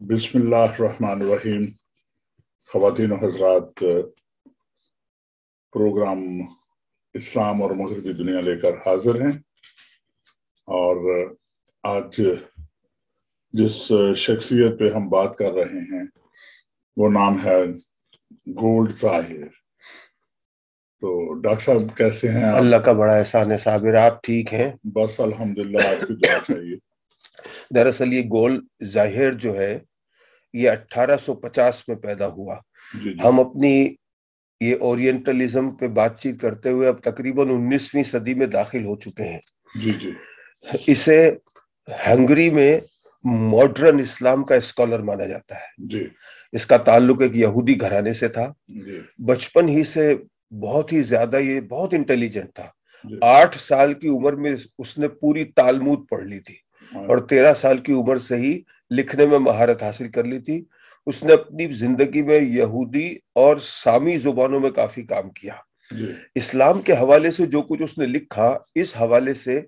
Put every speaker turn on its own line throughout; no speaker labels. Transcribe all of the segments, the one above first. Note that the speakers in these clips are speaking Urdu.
بسم اللہ الرحمن الرحیم۔ خواتین و حضرات، پروگرام اسلام اور مغربی دنیا لے کر حاضر ہیں، اور آج جس شخصیت پہ ہم بات کر رہے ہیں وہ نام ہے گولڈ ظاہر۔ تو ڈاکٹر صاحب کیسے ہیں آپ؟
اللہ کا بڑا احسان ہے صابر، آپ ٹھیک ہیں؟
بس الحمدللہ، آپ کی دعا چاہیے۔
دراصل یہ گولڈ ظاہر جو ہے یہ 1850 میں پیدا ہوا۔
جی جی
ہم اپنی یہ اورینٹلزم پہ بات چیت کرتے ہوئے اب تقریباً 19ویں صدی میں داخل ہو چکے ہیں۔
جی جی
اسے ہنگری میں ماڈرن اسلام کا اسکالر مانا جاتا ہے۔
جی
اس کا تعلق ایک یہودی گھرانے سے تھا۔
جی
بچپن ہی سے بہت ہی زیادہ یہ بہت انٹیلیجنٹ تھا۔
جی
8 سال کی عمر میں اس نے پوری تالمود پڑھ لی تھی، اور 13 سال کی عمر سے ہی لکھنے میں مہارت حاصل کر لی تھی۔ اس نے اپنی زندگی میں یہودی اور سامی زبانوں میں کافی کام کیا۔
جی
اسلام کے حوالے سے جو کچھ اس نے لکھا، اس حوالے سے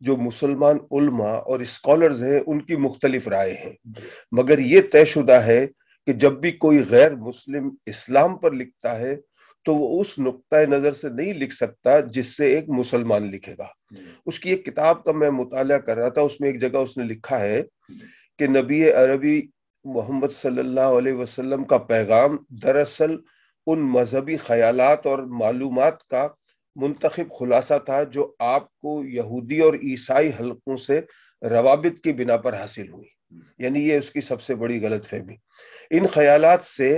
جو مسلمان علماء اور اسکالرز ہیں ان کی مختلف رائے ہیں، مگر یہ طے شدہ ہے کہ جب بھی کوئی غیر مسلم اسلام پر لکھتا ہے تو وہ اس نقطۂ نظر سے نہیں لکھ سکتا جس سے ایک مسلمان لکھے گا۔ اس کی ایک کتاب کا میں مطالعہ کر رہا تھا، اس میں ایک جگہ اس نے لکھا ہے کہ نبی عربی محمد صلی اللہ علیہ وسلم کا پیغام دراصل ان مذہبی خیالات اور معلومات کا منتخب خلاصہ تھا جو آپ کو یہودی اور عیسائی حلقوں سے روابط کی بنا پر حاصل ہوئی۔ یعنی یہ اس کی سب سے بڑی غلط فہمی۔ ان خیالات سے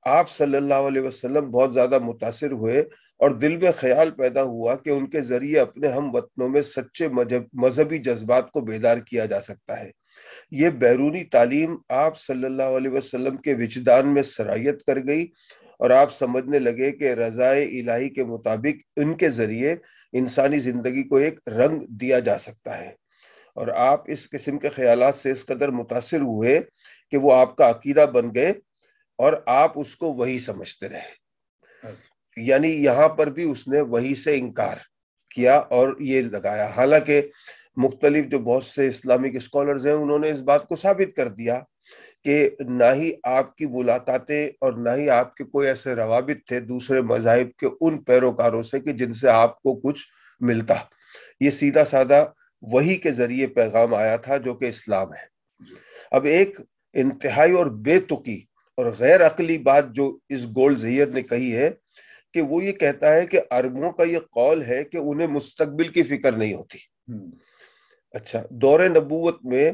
آپ صلی اللہ علیہ وسلم بہت زیادہ متاثر ہوئے، اور دل میں خیال پیدا ہوا کہ ان کے ذریعے اپنے ہم وطنوں میں سچے مذہبی جذبات کو بیدار کیا جا سکتا ہے۔ یہ بیرونی تعلیم آپ صلی اللہ علیہ وسلم کے وجدان میں سرایت کر گئی، اور آپ سمجھنے لگے کہ رضائے الہی کے مطابق ان کے ذریعے انسانی زندگی کو ایک رنگ دیا جا سکتا ہے۔ اور آپ اس قسم کے خیالات سے اس قدر متاثر ہوئے کہ وہ آپ کا عقیدہ بن گئے، اور آپ اس کو وحی سمجھتے رہے۔ یعنی یہاں پر بھی اس نے وحی سے انکار کیا اور یہ لگایا، حالانکہ مختلف جو بہت سے اسلامک اسکالرز ہیں انہوں نے اس بات کو ثابت کر دیا کہ نہ ہی آپ کی ملاقاتیں اور نہ ہی آپ کے کوئی ایسے روابط تھے دوسرے مذاہب کے ان پیروکاروں سے کہ جن سے آپ کو کچھ ملتا۔ یہ سیدھا سادہ وحی کے ذریعے پیغام آیا تھا جو کہ اسلام ہے۔ اب ایک انتہائی اور بے تکی اور غیر عقلی بات جو اس گولڈ ظاہر نے کہی ہے کہ وہ یہ کہتا ہے کہ عربوں کا یہ قول ہے کہ انہیں مستقبل کی فکر نہیں ہوتی۔ اچھا، دور نبوت میں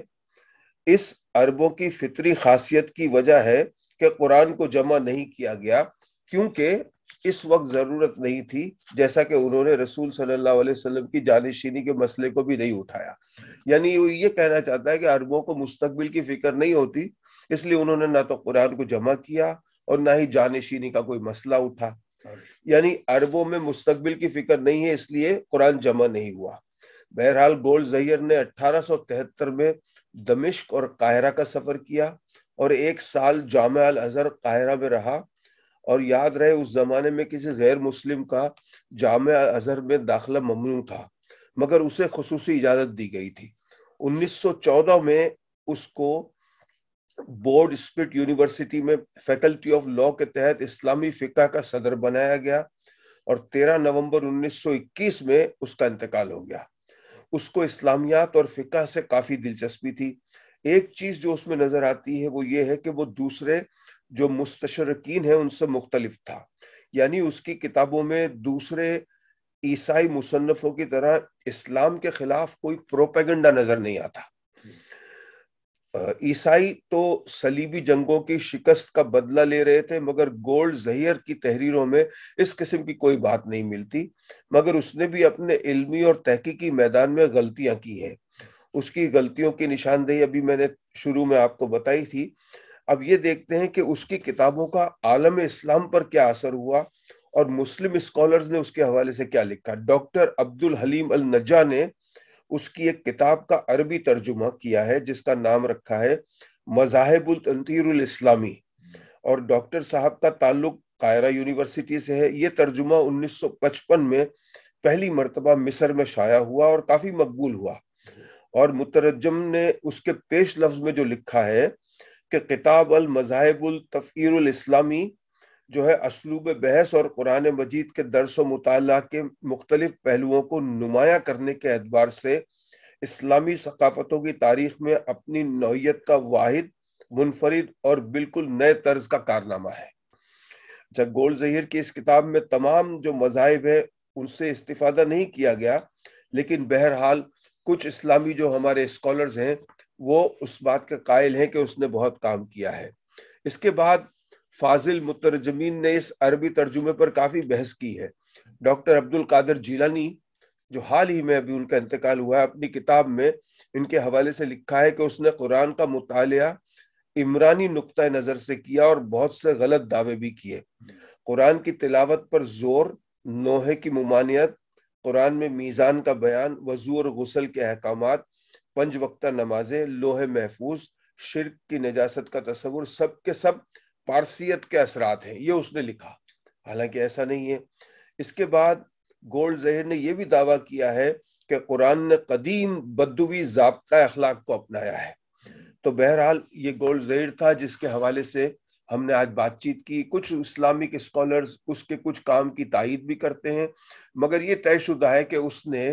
اس عربوں کی فطری خاصیت کی وجہ ہے کہ قرآن کو جمع نہیں کیا گیا، کیونکہ اس وقت ضرورت نہیں تھی، جیسا کہ انہوں نے رسول صلی اللہ علیہ وسلم کی جانشینی کے مسئلے کو بھی نہیں اٹھایا۔ یعنی وہ یہ کہنا چاہتا ہے کہ عربوں کو مستقبل کی فکر نہیں ہوتی، اس لیے انہوں نے نہ تو قرآن کو جمع کیا اور نہ ہی جانشینی کا کوئی مسئلہ اٹھا۔ یعنی عربوں میں مستقبل کی فکر نہیں ہے، اس لیے قرآن جمع نہیں ہوا۔ بہرحال گولڈ ظاہر نے 1873 میں دمشق اور قاہرہ کا سفر کیا، اور 1 سال جامعہ الازہر قاہرہ میں رہا۔ اور یاد رہے اس زمانے میں کسی غیر مسلم کا جامعہ الازہر میں داخلہ ممنوع تھا، مگر اسے خصوصی اجازت دی گئی تھی۔ 1914 میں اس کو بورڈ اسپرٹ یونیورسٹی میں فیکلٹی آف لاء کے تحت اسلامی فقہ کا صدر بنایا گیا، اور 13 نومبر 1921 میں اس کا انتقال ہو گیا۔ اس کو اسلامیات اور فقہ سے کافی دلچسپی تھی۔ ایک چیز جو اس میں نظر آتی ہے وہ یہ ہے کہ وہ دوسرے جو مستشرقین ہیں ان سے مختلف تھا۔ یعنی اس کی کتابوں میں دوسرے عیسائی مصنفوں کی طرح اسلام کے خلاف کوئی پروپیگنڈا نظر نہیں آتا۔ عیسائی تو صلیبی جنگوں کی شکست کا بدلہ لے رہے تھے، مگر گولڈ ظاہر کی تحریروں میں اس قسم کی کوئی بات نہیں ملتی، مگر اس نے بھی اپنے علمی اور تحقیقی میدان میں غلطیاں کی ہیں۔ اس کی غلطیوں کی نشاندہی ابھی میں نے شروع میں آپ کو بتائی تھی۔ اب یہ دیکھتے ہیں کہ اس کی کتابوں کا عالم اسلام پر کیا اثر ہوا، اور مسلم اسکالرز نے اس کے حوالے سے کیا لکھا۔ ڈاکٹر عبد الحلیم النجا نے اس کی ایک کتاب کا عربی ترجمہ کیا ہے جس کا نام رکھا ہے مذاہب التنطیر الاسلامی، اور ڈاکٹر صاحب کا تعلق قاہرہ یونیورسٹی سے ہے۔ یہ ترجمہ 1955 میں پہلی مرتبہ مصر میں شائع ہوا اور کافی مقبول ہوا، اور مترجم نے اس کے پیش لفظ میں جو لکھا ہے کہ کتاب المذاہب التفسیر الاسلامی جو ہے اسلوب بحث اور قرآن مجید کے درس و مطالعہ کے مختلف پہلوؤں کو نمایاں کرنے کے اعتبار سے اسلامی ثقافتوں کی تاریخ میں اپنی نوعیت کا واحد، منفرد اور بالکل نئے طرز کا کارنامہ ہے۔ اچھا، گولڈ ظہیر کی اس کتاب میں تمام جو مذاہب ہیں ان سے استفادہ نہیں کیا گیا، لیکن بہرحال کچھ اسلامی جو ہمارے اسکالرز ہیں وہ اس بات کے قائل ہیں کہ اس نے بہت کام کیا ہے۔ اس کے بعد فاضل مترجمین نے اس عربی ترجمے پر کافی بحث کی ہے۔ ڈاکٹر عبد القادر جیلانی جو حال ہی میں ابھی ان کا انتقال ہوا ہے، اپنی کتاب میں ان کے حوالے سے لکھا ہے کہ اس نے قرآن کا مطالعہ عمرانی نقطہ نظر سے کیا اور بہت سے غلط دعوے بھی کیے۔ قرآن کی تلاوت پر زور، نوحے کی ممانعت، قرآن میں میزان کا بیان، وضو اور غسل کے احکامات، 5 وقتہ نمازیں، لوح محفوظ، شرک کی نجاست کا تصور، سب کے سب پارسیت کے اثرات ہیں، یہ اس نے لکھا، حالانکہ ایسا نہیں ہے۔ اس کے بعد گولڈ ظہیر نے یہ بھی دعویٰ کیا ہے کہ قرآن نے قدیم بدوی ضابطہ اخلاق کو اپنایا ہے۔ تو بہرحال یہ گولڈ ظہیر تھا جس کے حوالے سے ہم نے آج بات چیت کی۔ کچھ اسلامک اسکالرز اس کے کچھ کام کی تائید بھی کرتے ہیں، مگر یہ طے شدہ ہے کہ اس نے